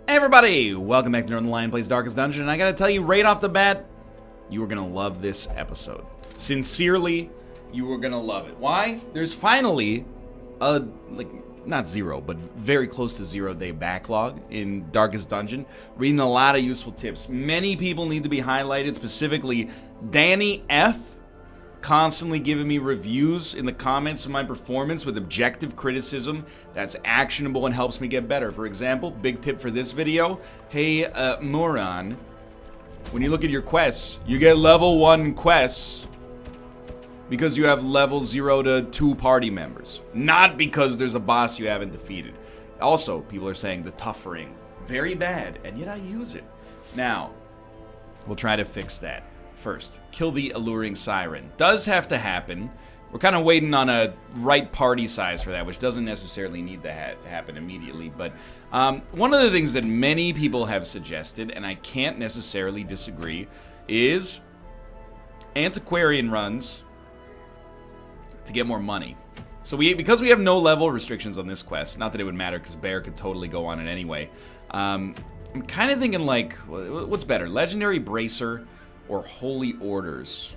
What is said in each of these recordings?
Hey everybody, welcome back to Northernlion Plays Darkest Dungeon, and I gotta tell you right off the bat, you are gonna love this episode. Sincerely, you are gonna love it. Why? There's finally a, not zero, but very close to 0 day backlog in Darkest Dungeon. Reading a lot of useful tips. Many people need to be highlighted, specifically Danny F. Constantly giving me reviews in the comments of my performance with objective criticism that's actionable and helps me get better. For example, big tip for this video, hey moron, when you look at your quests, you get level 1 quests because you have level 0 to 2 party members, not because there's a boss you haven't defeated. Also, people are saying the tuffering, very bad, and yet I use it. Now, we'll try to fix that. First, kill the alluring siren. Does have to happen. We're kind of waiting on a right party size for that, which doesn't necessarily need to happen immediately. But one of the things that many people have suggested, and I can't necessarily disagree, is antiquarian runs to get more money. So because we have no level restrictions on this quest, not that it would matter because Bear could totally go on it anyway. I'm kind of thinking like, what's better, Legendary Bracer or Holy Orders?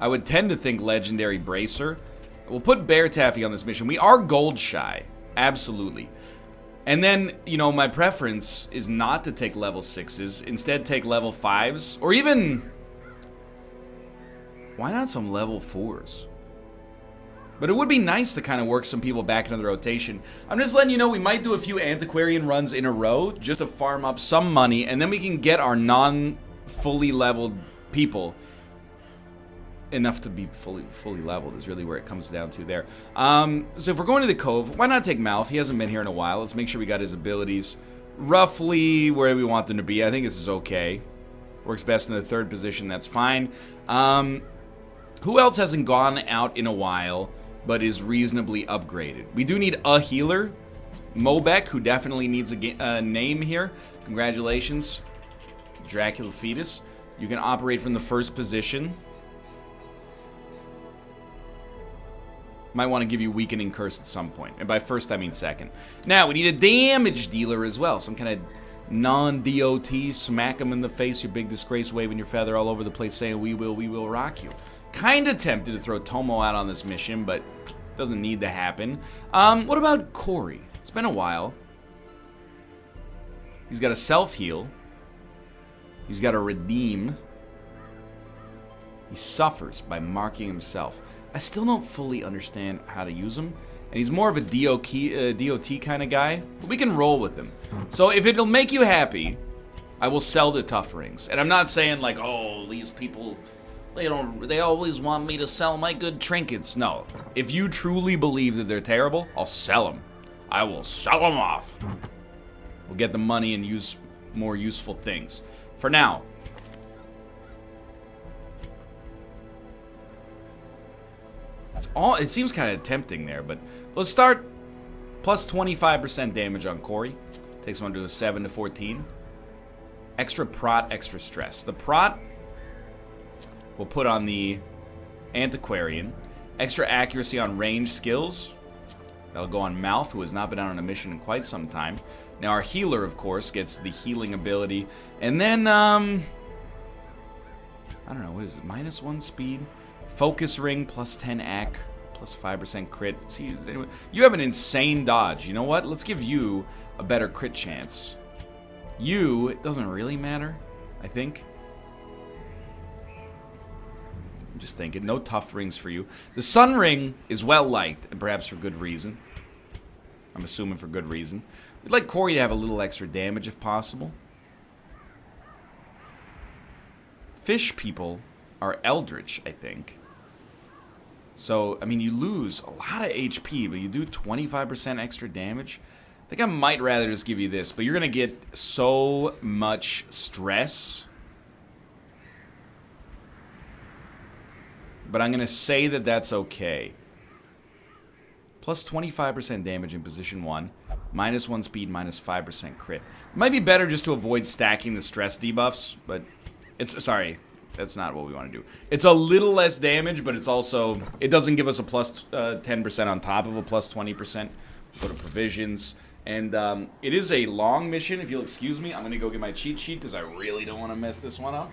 I would tend to think Legendary Bracer. We'll put Bear Taffy on this mission. We are gold shy, absolutely. And then, you know, my preference is not to take level 6s. Instead, take level 5s, or even, why not some level 4s? But it would be nice to kind of work some people back into the rotation. I'm just letting you know we might do a few antiquarian runs in a row just to farm up some money, and then we can get our non-fully leveled people enough to be fully leveled is really where it comes down to there. So if we're going to the Cove, why not take Malf? He hasn't been here in a while. Let's make sure we got his abilities roughly where we want them to be. I think this is okay. Works best in the 3rd position. That's fine. Who else hasn't gone out in a while but is reasonably upgraded? We do need a healer. Mobek, who definitely needs a name here. Congratulations, Dracula Fetus. You can operate from the 1st position. Might want to give you Weakening Curse at some point. And by 1st, I mean 2nd. Now, we need a damage dealer as well. Some kind of non-DOT. Smack him in the face, you big disgrace, waving your feather all over the place, saying, we will rock you. Kind of tempted to throw Tomo out on this mission, but doesn't need to happen. What about Corey? It's been a while. He's got a self-heal. He's got a redeem. He suffers by marking himself. I still don't fully understand how to use him. And he's more of a DOT kind of guy. But we can roll with him. So if it'll make you happy, I will sell the Tufferings. And I'm not saying like, oh, these people, they always want me to sell my good trinkets. No. If you truly believe that they're terrible, I'll sell them. I will sell them off. We'll get the money and use more useful things. For now, it seems kind of tempting there, but let's start plus 25% damage on Corey. Takes him to a 7 to 14. Extra prot, extra stress. The prot we'll put on the antiquarian. Extra accuracy on range skills. That'll go on Malf, who has not been out on a mission in quite some time. Now our healer, of course, gets the healing ability. And then, I don't know, what is it? -1 speed. Focus ring, plus 10 ac, plus 5% crit. See, you have an insane dodge. You know what? Let's give you a better crit chance. You, it doesn't really matter, I think. I'm just thinking, no tough rings for you. The sun ring is well liked, and perhaps for good reason. I'm assuming for good reason. We'd like Corey to have a little extra damage if possible. Fish people are eldritch, I think. So, I mean, you lose a lot of HP, but you do 25% extra damage. I think I might rather just give you this, but you're going to get so much stress. But I'm going to say that that's okay. Plus 25% damage in position 1. -1 speed, -5% crit. It might be better just to avoid stacking the stress debuffs, but it's, sorry, that's not what we want to do. It's a little less damage, but it's also, it doesn't give us a plus 10% on top of a plus 20%. Go to provisions. And it is a long mission. If you'll excuse me, I'm going to go get my cheat sheet because I really don't want to mess this one up.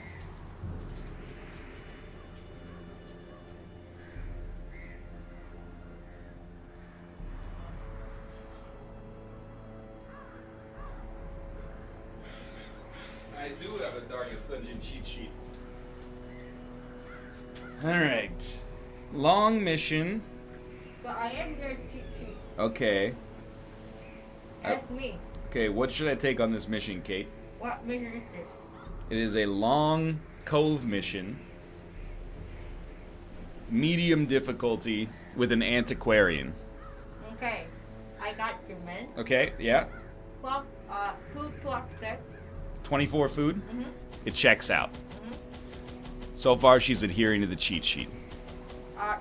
I do have a Darkest Dungeon cheat sheet. Alright. Long mission. But I am your cheat sheet. Okay. That's me. Okay, what should I take on this mission, Kate? What mission is this? It is a long Cove mission. Medium difficulty with an antiquarian. Okay. I got you, man. Okay, yeah. Well, food to upstairs. 24 food? Mm-hmm. It checks out. Mm-hmm. So far, she's adhering to the cheat sheet.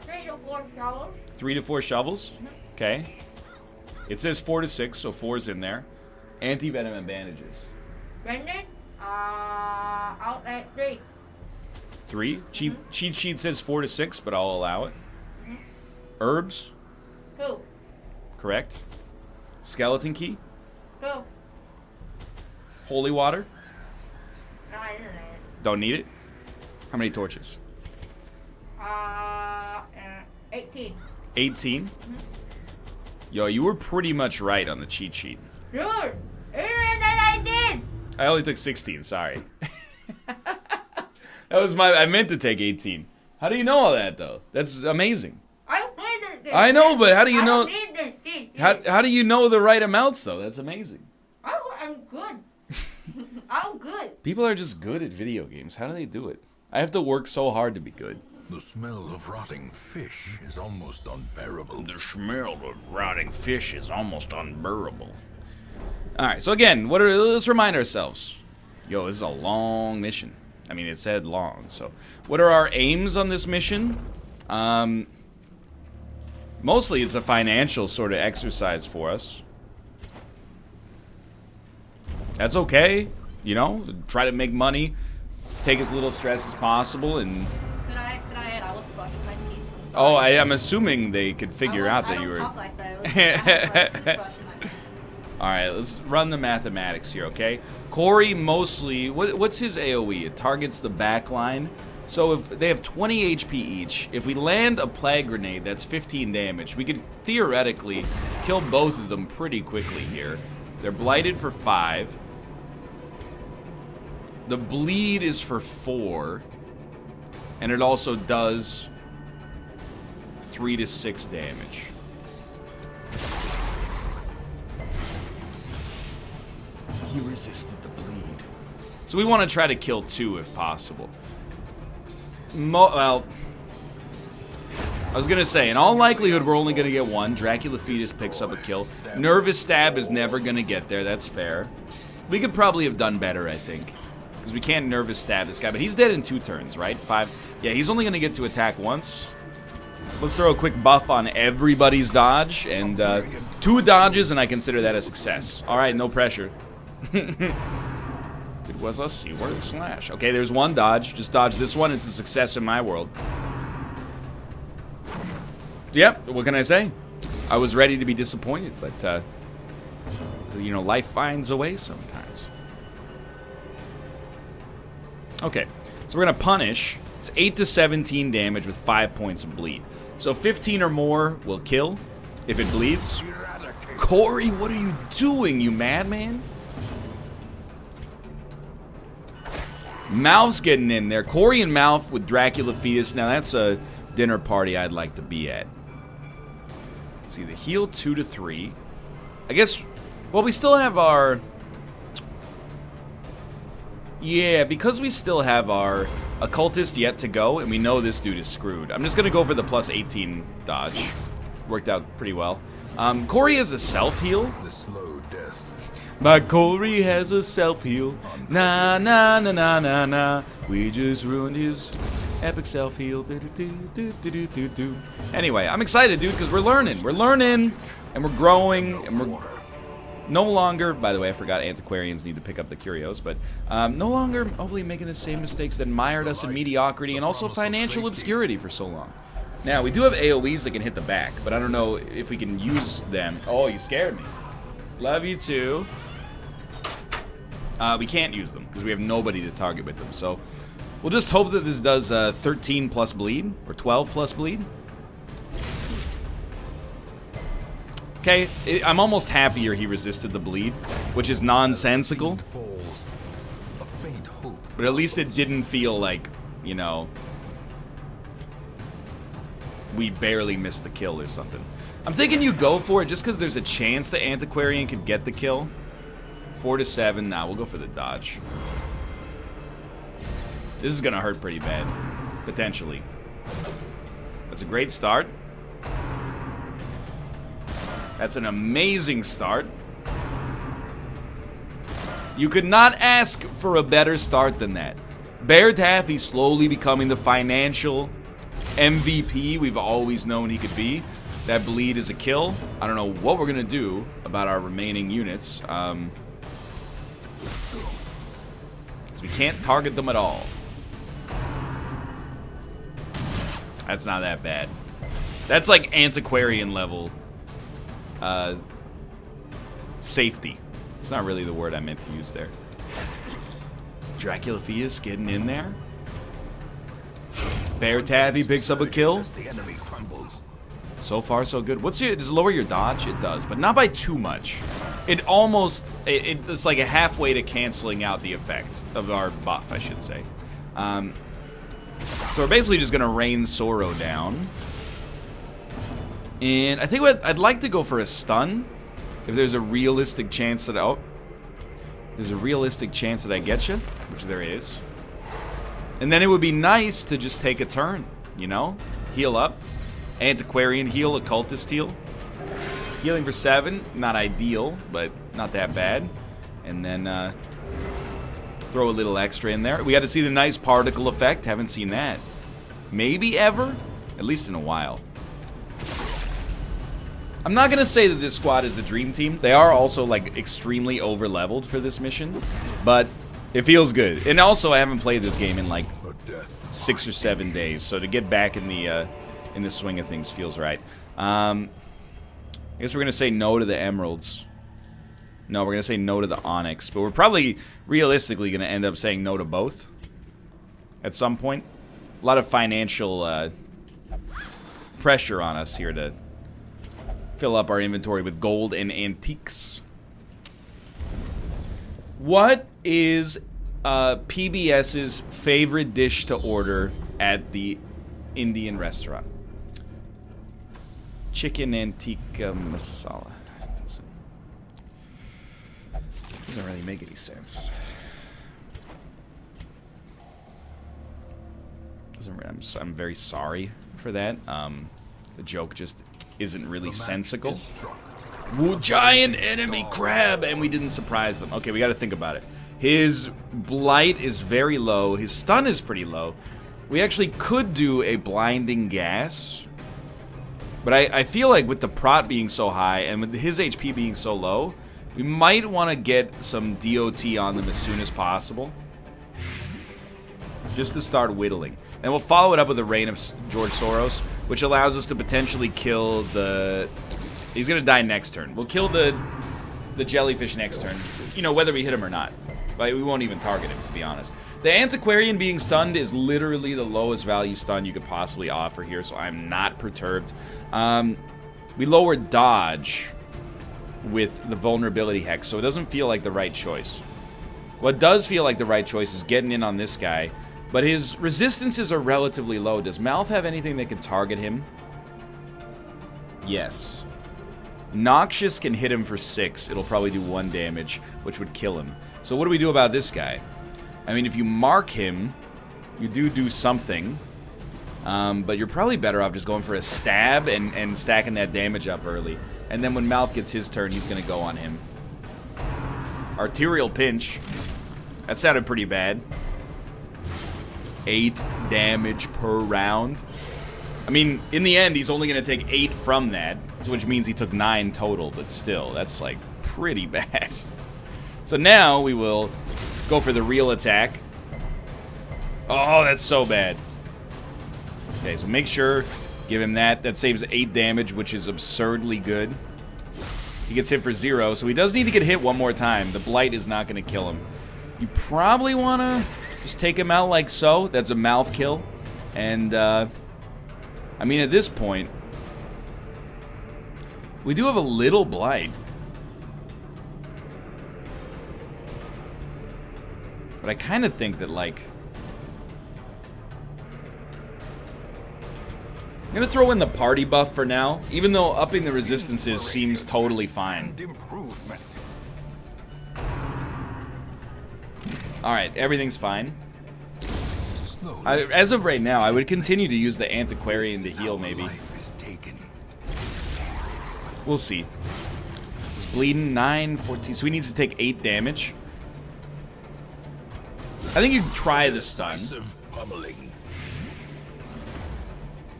3 to 4 shovels. 3 to 4 shovels? Mm-hmm. Okay. It says 4 to 6, so 4's in there. Anti-venom and bandages. Brendan, out at 3. 3? Cheat sheet says 4 to 6, but I'll allow it. Mm-hmm. Herbs? 2. Correct. Skeleton key? 2. Holy water? No, I didn't know Don't need it. How many torches? it. 18. 18? Mm-hmm. Yo, you were pretty much right on the cheat sheet. Dude, even that I did. I only took 16, sorry. That was I meant to take 18. How do you know all that, though? That's amazing. I played this. I know, but how do you know? Did this, did. How do you know the right amounts, though? That's amazing. I'm good. I'm good. People are just good at video games. How do they do it? I have to work so hard to be good. The smell of rotting fish is almost unbearable. The smell of rotting fish is almost unbearable. Alright, so again, let's remind ourselves. Yo, this is a long mission. I mean, it said long, so. What are our aims on this mission? Mostly it's a financial sort of exercise for us. That's okay, you know? Try to make money, take as little stress as possible, and... Could I add? I was brushing my teeth. I'm Oh, sorry. I'm assuming they could figure out that you were... I don't talk like that. It was, I was brushing my teeth. Alright, let's run the mathematics here, okay? Corey mostly... What's his AoE? It targets the back line. So if they have 20 HP each, if we land a plague grenade, that's 15 damage. We could theoretically kill both of them pretty quickly here. They're blighted for 5. The bleed is for 4. And it also does 3 to 6 damage. He resisted the bleed. So we want to try to kill 2 if possible. Well, I was going to say, in all likelihood, we're only going to get 1. Dracula Fetus picks up a kill. Nervous Stab is never going to get there. That's fair. We could probably have done better, I think. Because we can't Nervous Stab this guy. But he's dead in 2 turns, right? 5. Yeah, he's only going to get to attack once. Let's throw a quick buff on everybody's dodge. And 2 dodges, and I consider that a success. All right, no pressure. It was a C-word slash. Okay, there's 1 dodge. Just dodge this one. It's a success in my world. Yep, what can I say? I was ready to be disappointed, but, you know, life finds a way sometimes. Okay, so we're going to punish. It's 8 to 17 damage with 5 points of bleed. So 15 or more will kill if it bleeds. Corey, what are you doing, you madman? Mouth's getting in there. Corey and Mouth with Dracula Fetus. Now that's a dinner party I'd like to be at. See, the heal 2 to 3. I guess, well, we still have our... Yeah, because we still have our occultist yet to go, and we know this dude is screwed. I'm just going to go for the plus 18 dodge. Worked out pretty well. Corey has a self-heal. The slow death. My Corey has a self-heal. Nah, nah, nah, nah, nah, nah. We just ruined his epic self-heal. Anyway, I'm excited, dude, because we're learning. We're learning, and we're growing, and we're no longer... By the way, I forgot antiquarians need to pick up the curios, but no longer, hopefully, making the same mistakes that mired us in mediocrity and also financial obscurity for so long. Now, we do have AoEs that can hit the back, but I don't know if we can use them. Oh, you scared me. Love you too. We can't use them because we have nobody to target with them. So we'll just hope that this does 13 plus bleed or 12 plus bleed. Okay, I'm almost happier he resisted the bleed, which is nonsensical. But at least it didn't feel like, you know, we barely missed the kill or something. I'm thinking you go for it just because there's a chance the Antiquarian could get the kill. 4 to 7. Nah, we'll go for the dodge. This is going to hurt pretty bad. Potentially. That's a great start. That's an amazing start. You could not ask for a better start than that. Bear Taffy slowly becoming the financial MVP we've always known he could be. That bleed is a kill. I don't know what we're going to do about our remaining units. Because we can't target them at all. That's not that bad. That's like Antiquarian level safety. It's not really the word I meant to use there. Dracula Fias getting in there. Bear Taffy picks up a kill. So far, so good. Does it lower your dodge? It does, but not by too much. It almost, it's like a halfway to canceling out the effect of our buff, I should say. So we're basically just going to rain Sorrow down. And I think I'd like to go for a stun. If there's a realistic chance that, there's a realistic chance that I get you, which there is. And then it would be nice to just take a turn, you know? Heal up. Antiquarian heal, Occultist heal. Healing for 7, not ideal, but not that bad. And then throw a little extra in there. We got to see the nice particle effect. Haven't seen that. Maybe ever? At least in a while. I'm not going to say that this squad is the dream team. They are also, like, extremely over-leveled for this mission. But it feels good. And also, I haven't played this game in, like, 6 or 7 days. So to get back in the swing of things feels right. I guess we're going to say no to the emeralds. No, we're going to say no to the onyx. But we're probably, realistically, going to end up saying no to both. At some point. A lot of financial pressure on us here to fill up our inventory with gold and antiques. What is PBS's favorite dish to order at the Indian restaurant? Chicken Antica Masala. Doesn't really make any sense. I'm very sorry for that. The joke just isn't really sensical. Woo, giant enemy crab, and we didn't surprise them. Okay, we got to think about it. His blight is very low. His stun is pretty low. We actually could do a blinding gas, but I feel like with the prot being so high and with his HP being so low, we might want to get some DOT on them as soon as possible, just to start whittling. And we'll follow it up with a Reign of George Soros, which allows us to potentially kill the... He's going to die next turn. We'll kill the jellyfish next turn, you know, whether we hit him or not. Like, we won't even target him, to be honest. The Antiquarian being stunned is literally the lowest value stun you could possibly offer here, so I'm not perturbed. We lowered dodge with the vulnerability hex, so it doesn't feel like the right choice. What does feel like the right choice is getting in on this guy, but his resistances are relatively low. Does Malf have anything that can target him? Yes. Noxious can hit him for 6. It'll probably do 1 damage, which would kill him. So what do we do about this guy? I mean, if you mark him, you do something. But you're probably better off just going for a stab and stacking that damage up early. And then when Malf gets his turn, he's going to go on him. Arterial Pinch. That sounded pretty bad. 8 damage per round. I mean, in the end, he's only going to take 8 from that, which means he took 9 total, but still, that's, like, pretty bad. So now we will go for the real attack. Oh, that's so bad. Okay, so make sure, give him that. That saves 8 damage, which is absurdly good. He gets hit for 0, so he does need to get hit one more time. The blight is not going to kill him. You probably want to just take him out like so. That's a mouth kill. And, I mean, at this point, we do have a little blight. But I kind of think that, like... I'm going to throw in the party buff for now, even though upping the resistances seems totally fine. Alright, everything's fine. As of right now, I would continue to use the antiquarian to heal, maybe. We'll see. He's bleeding 9, 14, so he needs to take 8 damage. I think you can try the stun.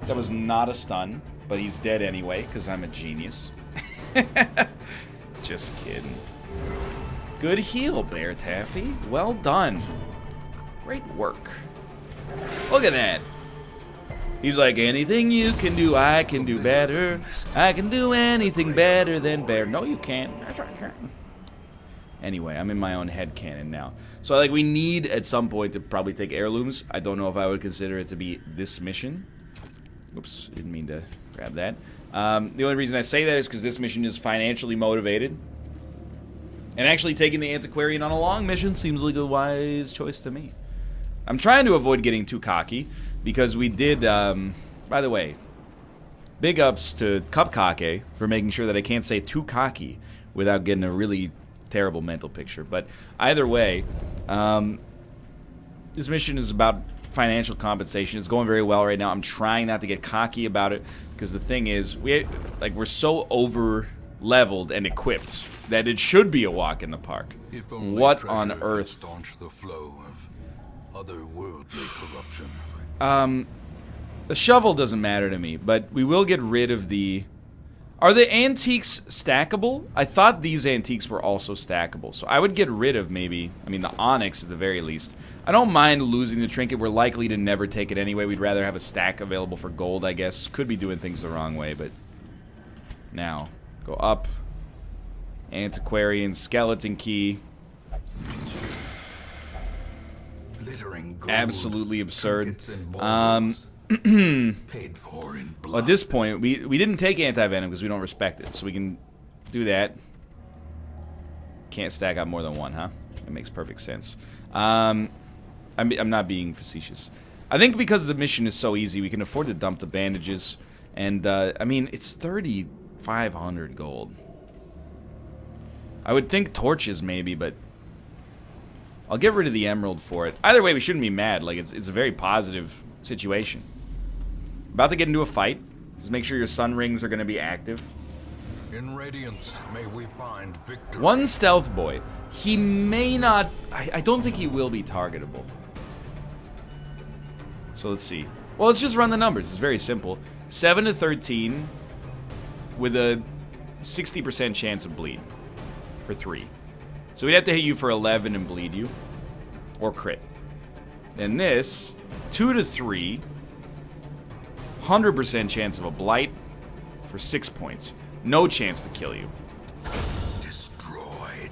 That was not a stun, but he's dead anyway, because I'm a genius. Just kidding. Good heal, Bear Taffy. Well done. Great work. Look at that. He's like, anything you can do, I can do better. I can do anything better than Bear. No, you can't. Anyway, I'm in my own headcanon now. So, like, we need, at some point, to probably take heirlooms. I don't know if I would consider it to be this mission. Oops, didn't mean to grab that. The only reason I say that is because this mission is financially motivated. And actually taking the antiquarian on a long mission seems like a wise choice to me. I'm trying to avoid getting too cocky, because we did, by the way, big ups to Cupcake for making sure that I can't say too cocky without getting a really terrible mental picture. But either way, this mission is about financial compensation. It's going very well right now. I'm trying not to get cocky about it, because the thing is, we're so over leveled and equipped that it should be a walk in the park. What on earth? Staunch the flow of otherworldly corruption. The shovel doesn't matter to me, but we will get rid of the... Are the antiques stackable? I thought these antiques were also stackable, so I would get rid of maybe, I mean, the onyx at the very least. I don't mind losing the trinket. We're likely to never take it anyway. We'd rather have a stack available for gold, I guess. Could be doing things the wrong way, but... Now, go up. Antiquarian, skeleton key. Absolutely absurd. Paid for in blood. At this point, we didn't take anti-venom because we don't respect it, so we can do that. Can't stack up more than one, huh? It makes perfect sense. I'm not being facetious. I think because the mission is so easy, we can afford to dump the bandages. And, I mean, it's 3,500 gold. I would think torches maybe, but I'll get rid of the emerald for it. Either way, we shouldn't be mad. Like, it's a very positive situation. About to get into a fight. Just make sure your sun rings are going to be active. In Radiance, may we find victory. One stealth boy. He may not... I don't think he will be targetable. So let's see. Well, let's just run the numbers. It's very simple. 7 to 13 with a 60% chance of bleed for 3. So we'd have to hit you for 11 and bleed you. Or crit. And this, 2 to 3, 100% chance of a blight for 6 points. No chance to kill you. Destroyed.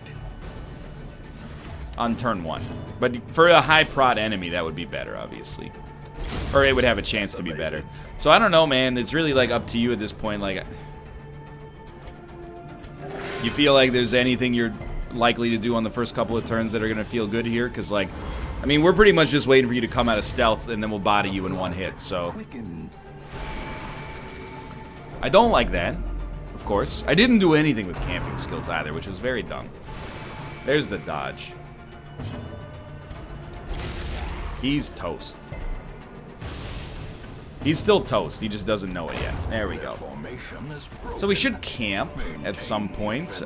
On turn 1. But for a high prot enemy, that would be better, obviously. Or it would have a chance to be better. So I don't know, man. It's really, like, up to you at this point. Like, you feel like there's anything you're likely to do on the first couple of turns that are going to feel good here? Because, like, I mean, we're pretty much just waiting for you to come out of stealth, and then we'll body you in one hit, so... I don't like that, of course. I didn't do anything with camping skills either, which was very dumb. There's the dodge. He's toast. He's still toast, he just doesn't know it yet. There we go. So we should camp at some point.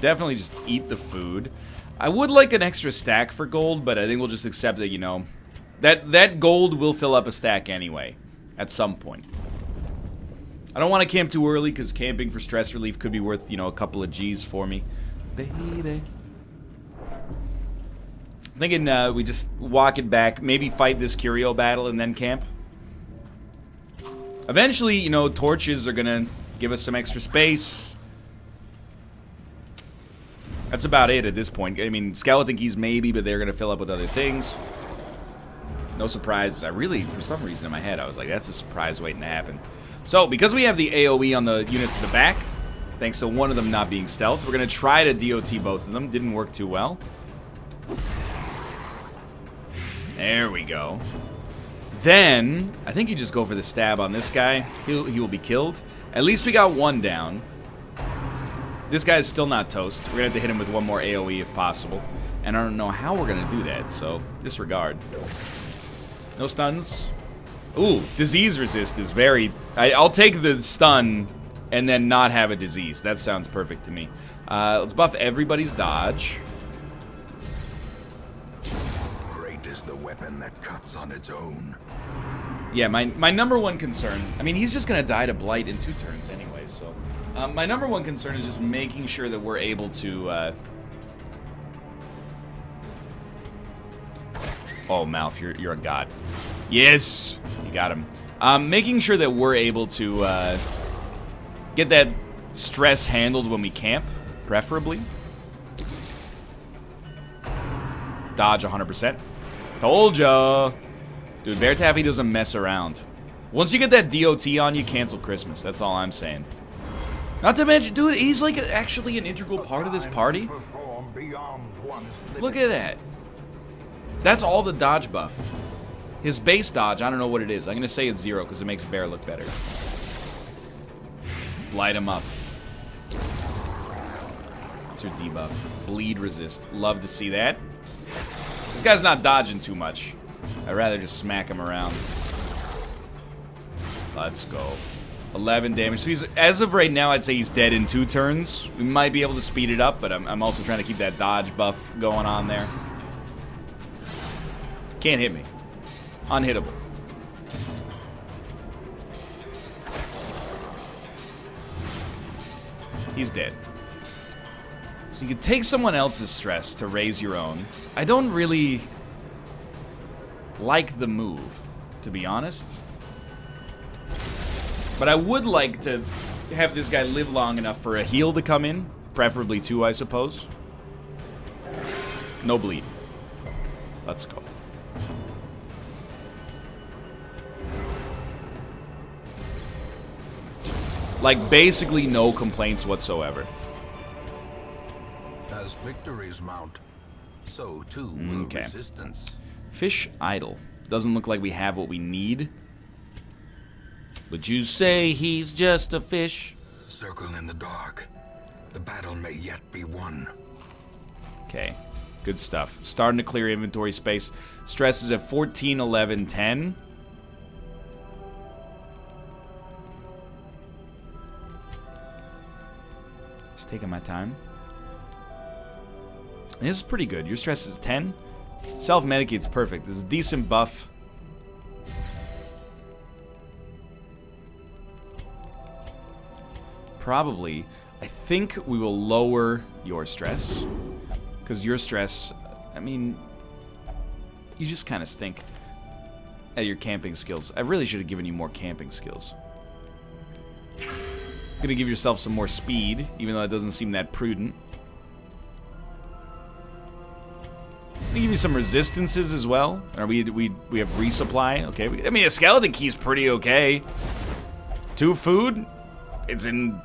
Definitely just eat the food. I would like an extra stack for gold, but I think we'll just accept that, you know, that gold will fill up a stack anyway, at some point. I don't want to camp too early, because camping for stress relief could be worth, you know, a couple of G's for me. Baby. Thinking we just walk it back, maybe fight this curio battle and then camp. Eventually, you know, torches are gonna give us some extra space. That's about it at this point. I mean, skeleton keys maybe, but they're going to fill up with other things. No surprises. I really, for some reason in my head, I was like, that's a surprise waiting to happen. So, because we have the AoE on the units at the back, thanks to one of them not being stealth, we're going to try to DOT both of them. Didn't work too well. There we go. Then, I think you just go for the stab on this guy. He will be killed. At least we got one down. This guy's still not toast. We're going to have to hit him with one more AoE if possible. And I don't know how we're going to do that, so disregard. No stuns. Ooh, disease resist is very... I'll take the stun and then not have a disease. That sounds perfect to me. Let's buff everybody's dodge. Great is the weapon that cuts on its own. Yeah, my number one concern... I mean, he's just going to die to Blight in 2 turns anyway, so... my number one concern is just making sure that we're able to... Oh, Malf, you're a god. Yes! You got him. Making sure that we're able to get that stress handled when we camp, preferably. Dodge 100%. Told ya! Dude, Bear Taffy doesn't mess around. Once you get that DOT on, you cancel Christmas. That's all I'm saying. Not to mention, dude, he's like actually an integral part of this party. Look at that. That's all the dodge buff. His base dodge, I don't know what it is. I'm going to say it's 0 because it makes Bear look better. Light him up. That's her debuff. Bleed resist. Love to see that. This guy's not dodging too much. I'd rather just smack him around. Let's go. 11 damage. So he's, as of right now, I'd say he's dead in 2 turns. We might be able to speed it up, but I'm also trying to keep that dodge buff going on there. Can't hit me. Unhittable. He's dead. So you could take someone else's stress to raise your own. I don't really like the move, to be honest. But I would like to have this guy live long enough for a heal to come in. Preferably 2, I suppose. No bleed. Let's go. Like, basically no complaints whatsoever. As victories mount, so too will resistance. Fish idle. Doesn't look like we have what we need. Would you say he's just a fish? Circle in the dark. The battle may yet be won. Okay. Good stuff. Starting to clear inventory space. Stress is at 14, 11, 10. Just taking my time. And this is pretty good. Your stress is 10. Self-medicate's perfect. This is a decent buff. Probably. I think we will lower your stress. Because your stress, I mean, you just kind of stink at your camping skills. I really should have given you more camping skills. Gonna give yourself some more speed, even though it doesn't seem that prudent. Gonna give you some resistances as well. Or we have resupply. Okay, I mean, a skeleton key's pretty okay. 2 food. It's in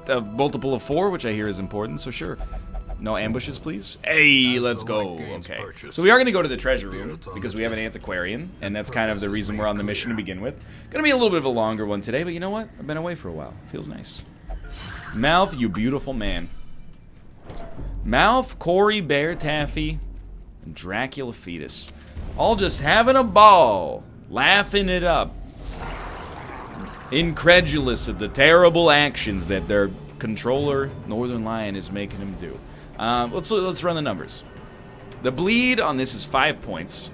a multiple of 4, which I hear is important. So sure. No ambushes, please. Hey, let's go. Okay. So we are going to go to the treasure room because we have an antiquarian, and that's kind of the reason we're on the mission to begin with. Going to be a little bit of a longer one today, but you know what? I've been away for a while. Feels nice. Malf, you beautiful man. Malf, Corey, Bear Taffy, and Dracula Fetus. All just having a ball. Laughing it up. Incredulous at the terrible actions that their controller, Northernlion, is making him do. Let's run the numbers. The bleed on this is 5 points.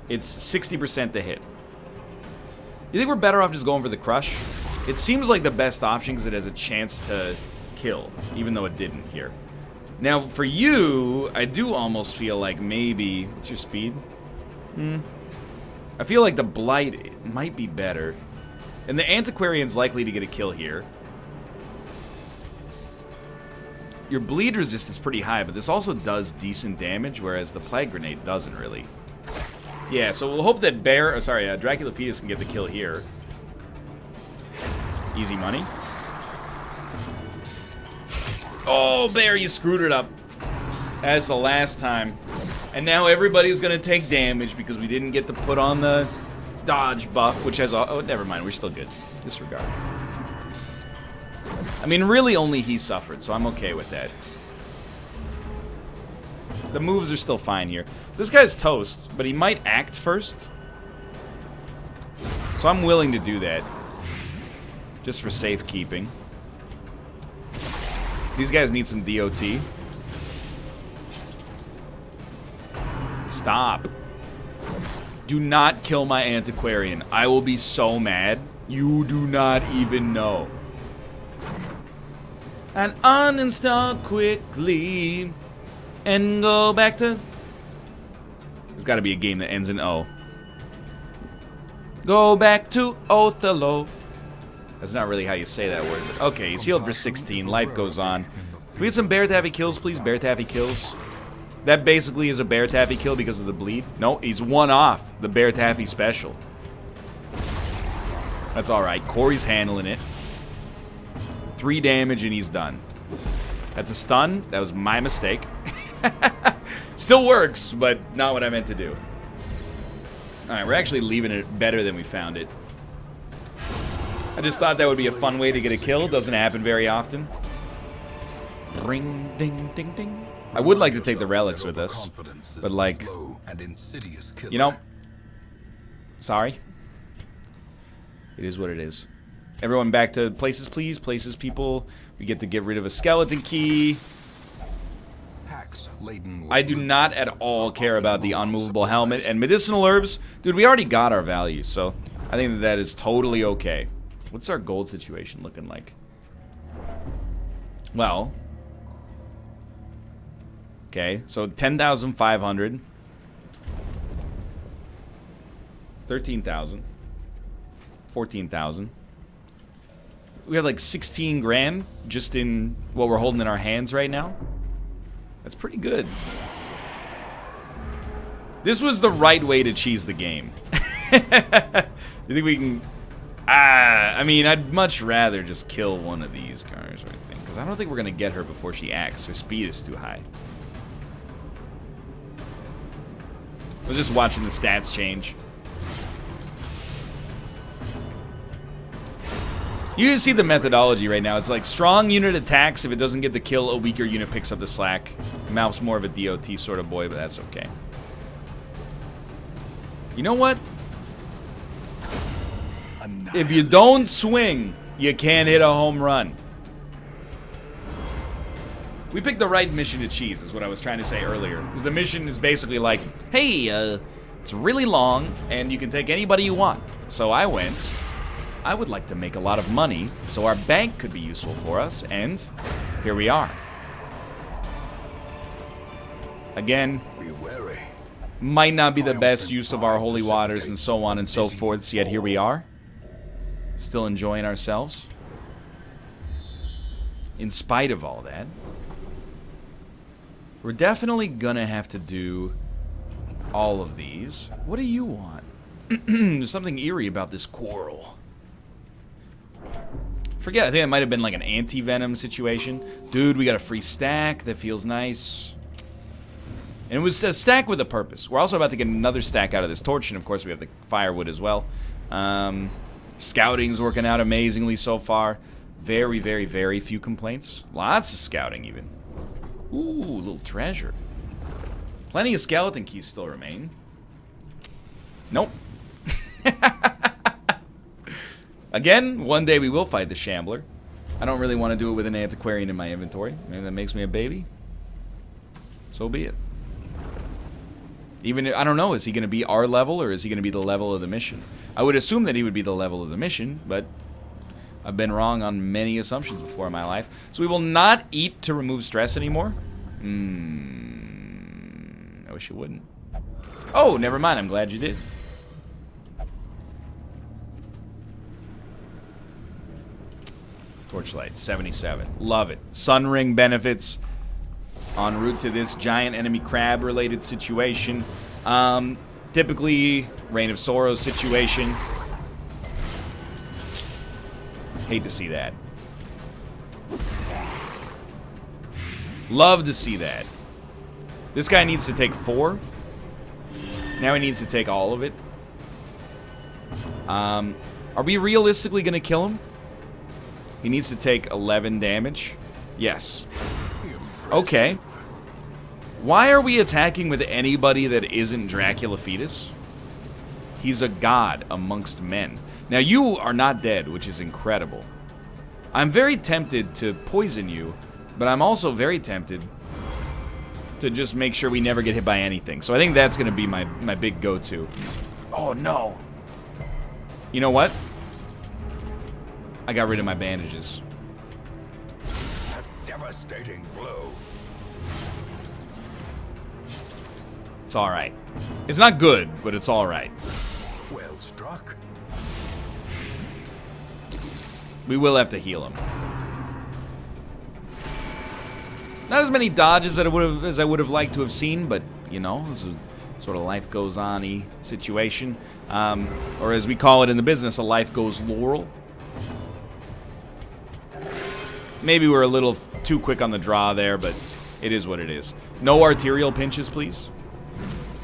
It's 60% to hit. You think we're better off just going for the crush? It seems like the best option because it has a chance to kill, even though it didn't here. Now, for you, I do almost feel like maybe... What's your speed? I feel like the blight might be better. And the antiquarian's likely to get a kill here. your bleed resist is pretty high, but this also does decent damage, whereas the plague grenade doesn't really. Yeah, so we'll hope that Dracula Fetus can get the kill here. Easy money. Oh, Bear, you screwed it up. As the last time. And now everybody's gonna take damage because we didn't get to put on the dodge buff, which has oh, never mind, we're still good. Disregard. I mean, really only he suffered, so I'm okay with that. The moves are still fine here. So this guy's toast, but he might act first. So I'm willing to do that. Just for safekeeping. These guys need some DOT. Stop. Do not kill my antiquarian. I will be so mad. You do not even know. And uninstall quickly. And go back to... There's got to be a game that ends in O. Go back to Othello. That's not really how you say that word. But okay, he's healed for 16. Life goes on. Can we get some Bear Taffy kills, please? Bear Taffy kills. That basically is a Bear Taffy kill because of the bleed. No, he's one off the Bear Taffy special. That's alright. Corey's handling it. 3 damage and he's done. That's a stun. That was my mistake. Still works, but not what I meant to do. Alright, we're actually leaving it better than we found it. I just thought that would be a fun way to get a kill. Doesn't happen very often. Ring, ding, ding, ding. I would like to take the relics with us, but like, you know, sorry. It is what it is. Everyone back to places, please. Places, people. We get to get rid of a skeleton key. I do not at all care about the unmovable helmet and medicinal herbs. Dude, we already got our value, so I think that that is totally okay. What's our gold situation looking like? Well, okay, so 10,500, 13,000, 14,000. We have like 16 grand just in what we're holding in our hands right now. That's pretty good. This was the right way to cheese the game. You think we can... I mean, I'd much rather just kill one of these cars, I think. Because I don't think we're going to get her before she acts. Her speed is too high. I was just watching the stats change. You see the methodology right now. It's like strong unit attacks. If it doesn't get the kill, a weaker unit picks up the slack. Mouth's more of a DOT sort of boy, but that's okay. You know what? If you don't swing, you can't hit a home run. We picked the right mission to cheese, is what I was trying to say earlier. Because the mission is basically like, hey, it's really long, and you can take anybody you want. So I went, I would like to make a lot of money, so our bank could be useful for us, and here we are. Again, might not be the best use of our holy waters and so on and so forth, yet here we are. Still enjoying ourselves. In spite of all that. We're definitely gonna have to do all of these. What do you want? There's something eerie about this quarrel. Forget, I think it might have been like an anti-venom situation. Dude, we got a free stack. That feels nice. And it was a stack with a purpose. We're also about to get another stack out of this torch, and of course we have the firewood as well. Scouting's working out amazingly so far. Very, very, very few complaints. Lots of scouting, even. Ooh, little treasure. Plenty of skeleton keys still remain. Nope. Again, one day we will fight the Shambler. I don't really want to do it with an antiquarian in my inventory. Maybe that makes me a baby. So be it. Even, I don't know, is he going to be our level or is he going to be the level of the mission? I would assume that he would be the level of the mission, but I've been wrong on many assumptions before in my life. So we will not eat to remove stress anymore. I wish you wouldn't. Oh, never mind. I'm glad you did. Torchlight, 77. Love it. Sun ring benefits en route to this giant enemy crab related situation. Typically, Reign of Sorrow situation. Hate to see that. Love to see that. This guy needs to take 4. Now he needs to take all of it. Are we realistically going to kill him? He needs to take 11 damage. Yes. Okay. Why are we attacking with anybody that isn't Dracula Fetus? He's a god amongst men. Now, you are not dead, which is incredible. I'm very tempted to poison you, but I'm also very tempted to just make sure we never get hit by anything. So I think that's going to be my big go-to. Oh, no. You know what? I got rid of my bandages. A devastating blow. It's alright. It's not good, but it's alright. Well struck. We will have to heal him. Not as many dodges as I would have liked to have seen, but, you know, this is sort of life goes on-y situation. Or as we call it in the business, a life goes Laurel. Maybe we're a little too quick on the draw there, but it is what it is. No arterial pinches, please.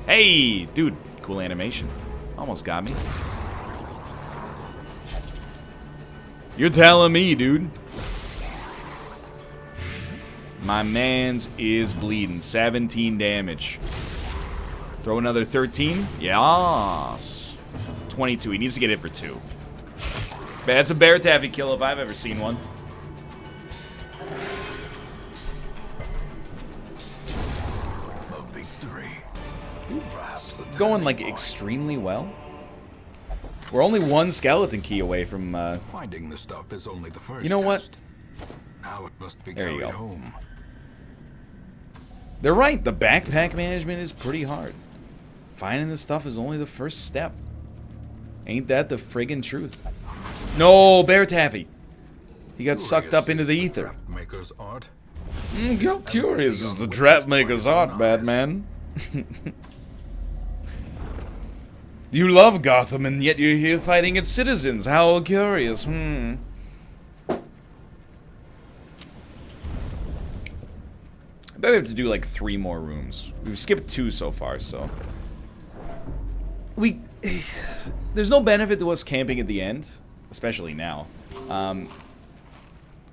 Hey, dude, cool animation. Almost got me. You're telling me, dude. My man's is bleeding. 17 damage. Throw another 13. Yes. 22. He needs to get hit for 2. That's a bear taffy kill if I've ever seen one. A victory. Perhaps the Going like turning point. extremely well. We're only 1 skeleton key away from Finding the stuff is only the first. You know what? test. Now it must be There you carried go. home. They're right, the backpack management is pretty hard. Finding the stuff is only the first step. Ain't that the friggin' truth? No, bear taffy. He got sucked up into the ether. Trap maker's art. How curious is the trap maker's art, Batman? You love Gotham, and yet you're here fighting its citizens. How curious. I bet we have to do like 3 more rooms. We've skipped 2 so far, so... There's no benefit to us camping at the end, especially now.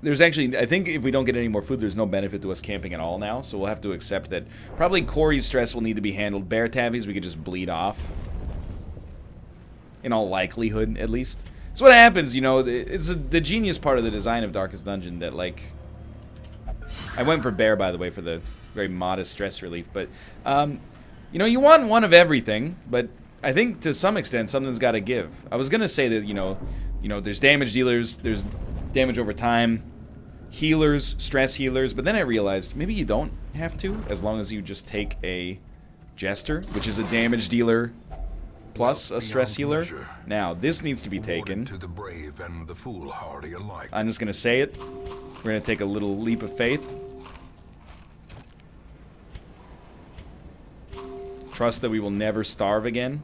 There's actually, I think if we don't get any more food, there's no benefit to us camping at all now, so we'll have to accept that probably Corey's stress will need to be handled. Bear tabbies, we could just bleed off. In all likelihood, at least. It's what happens, you know, it's the genius part of the design of Darkest Dungeon that, like... I went for bear, by the way, for the very modest stress relief, but, you know, you want one of everything, but I think to some extent something's got to give. I was going to say that, you know, there's damage dealers, there's damage over time, healers, stress healers, but then I realized maybe you don't have to, as long as you just take a Jester, which is a damage dealer plus a stress healer. Measure. Now, this needs to be Awarded taken. to the brave and the foolhardy alike. I'm just going to say it. We're going to take a little leap of faith. Trust that we will never starve again.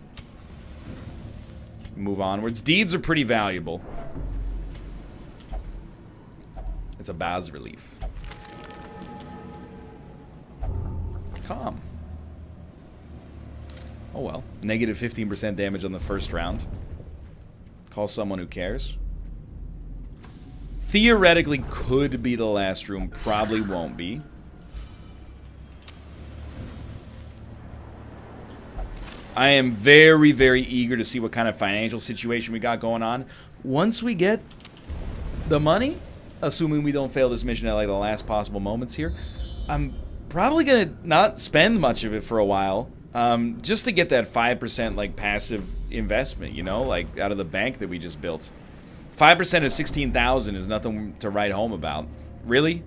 Move onwards. Deeds are pretty valuable. It's a bas relief. Calm. Oh well. Negative 15% damage on the first round. Call someone who cares. Theoretically could be the last room. Probably won't be. I am very, very eager to see what kind of financial situation we got going on. Once we get the money, assuming we don't fail this mission at like the last possible moments here, I'm probably gonna not spend much of it for a while, just to get that 5% like passive investment, you know, like out of the bank that we just built. 5% of 16,000 is nothing to write home about. Really?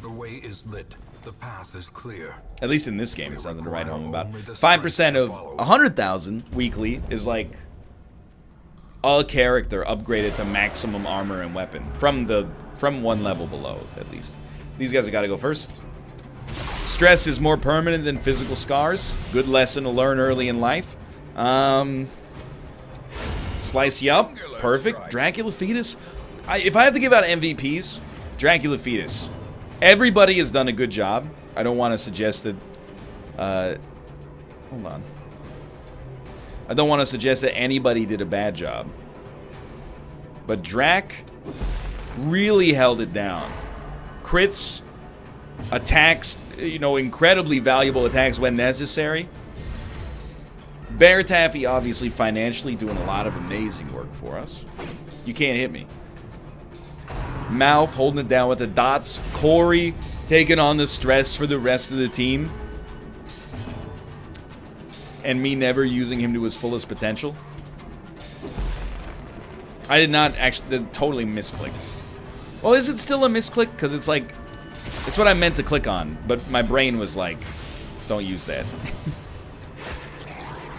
The way is lit. The path is clear. At least in this game, it's nothing to write home about. 5% of 100,000 weekly is like a character upgraded to maximum armor and weapon from one level below, at least. These guys have got to go first. Stress is more permanent than physical scars. Good lesson to learn early in life. Slice you up. Perfect. Dracula Fetus. If I have to give out MVPs, Dracula Fetus. Everybody has done a good job. I don't want to suggest that... hold on. I don't want to suggest that anybody did a bad job. But Drac really held it down. Crits, attacks, you know, incredibly valuable attacks when necessary. Bear Taffy, obviously, financially doing a lot of amazing work for us. You can't hit me. Mouth holding it down with the dots. Corey taking on the stress for the rest of the team. And me never using him to his fullest potential. I did not actually... totally misclicked. Well, is it still a misclick? Because it's like... it's what I meant to click on. But my brain was like... don't use that.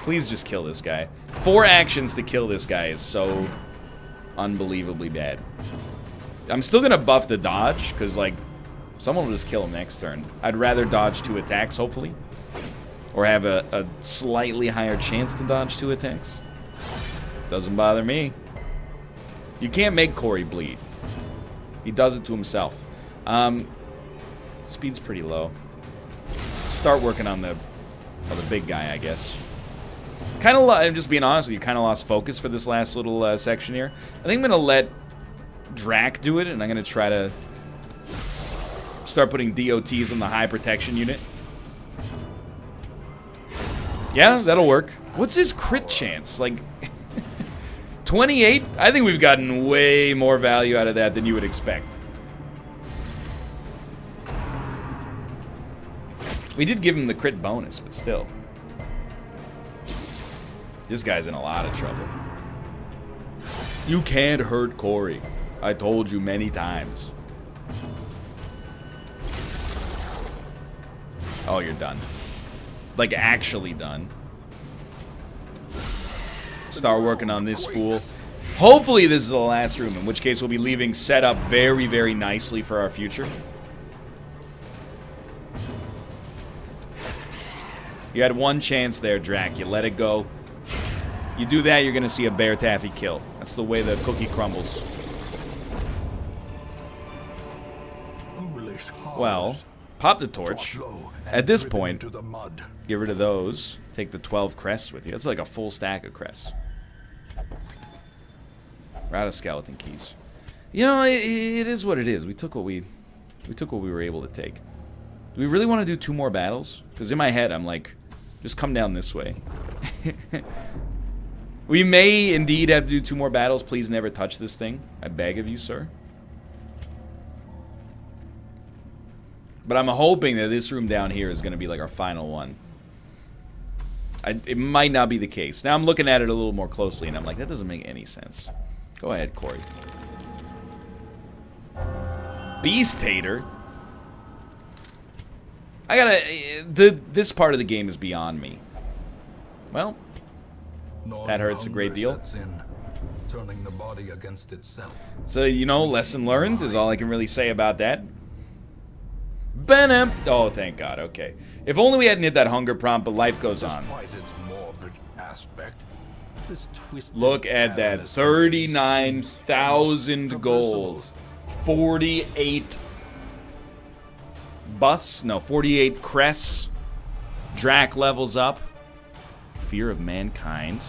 Please just kill this guy. 4 actions to kill this guy is so... unbelievably bad. I'm still going to buff the dodge. Because, like... someone will just kill him next turn. I'd rather dodge 2 attacks, hopefully. Or have a slightly higher chance to dodge 2 attacks. Doesn't bother me. You can't make Corey bleed. He does it to himself. Speed's pretty low. Start working on the big guy, I guess. Kind of, I'm just being honest with you, kind of lost focus for this last little section here. I think I'm going to let Drac do it, and I'm going to try to start putting DOTs on the high protection unit. Yeah, that'll work. What's his crit chance? Like, 28? I think we've gotten way more value out of that than you would expect. We did give him the crit bonus, but still. This guy's in a lot of trouble. You can't hurt Corey. I told you many times. Oh, you're done. Like, actually done. Start working on this fool. Hopefully this is the last room, in which case we'll be leaving set up very, very nicely for our future. You had one chance there, Drac. You let it go. You do that, you're going to see a Bear Taffy kill. That's the way the cookie crumbles. Well, pop the torch. At this point, get rid of those. Take the 12 crests with you. That's like a full stack of crests. We're out of skeleton keys. You know, it is what it is. We took what we were able to take. Do we really want to do 2 more battles? Because in my head, I'm like, just come down this way. We may indeed have to do 2 more battles. Please never touch this thing. I beg of you, sir. But I'm hoping that this room down here is going to be like our final one. It might not be the case. Now I'm looking at it a little more closely, and I'm like, that doesn't make any sense. Go ahead, Corey. Beast-tater? I gotta... this part of the game is beyond me. Well, that hurts a great deal. Turning the body against itself. So, you know, lesson learned is all I can really say about that. Benham! Oh, thank God, okay. If only we hadn't hit that hunger prompt, but life goes on. Look at that, 39,000 gold. 48 busts? No, 48 crests. Drac levels up. Fear of mankind.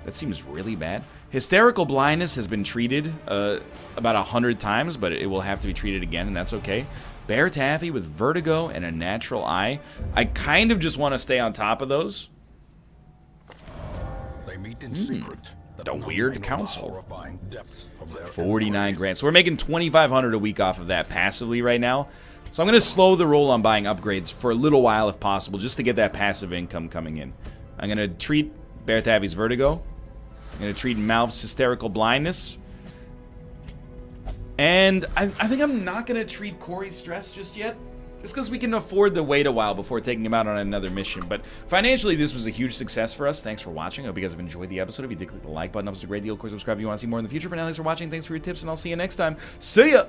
That seems really bad. Hysterical blindness has been treated about 100 times, but it will have to be treated again, and that's okay. Bear Taffy with vertigo and a natural eye. I kind of just want to stay on top of those. They meet in secret. The weird council. 49 grand. So we're making 2,500 a week off of that passively right now. So I'm going to slow the roll on buying upgrades for a little while if possible, just to get that passive income coming in. I'm going to treat Bear Taffy's vertigo. I'm going to treat Malv's hysterical blindness. And I think I'm not going to treat Corey's stress just yet. Just because we can afford to wait a while before taking him out on another mission. But financially, this was a huge success for us. Thanks for watching. I hope you guys have enjoyed the episode. If you did, click the like button. It was a great deal. Of course, subscribe if you want to see more in the future. For now, thanks for watching. Thanks for your tips, and I'll see you next time. See ya!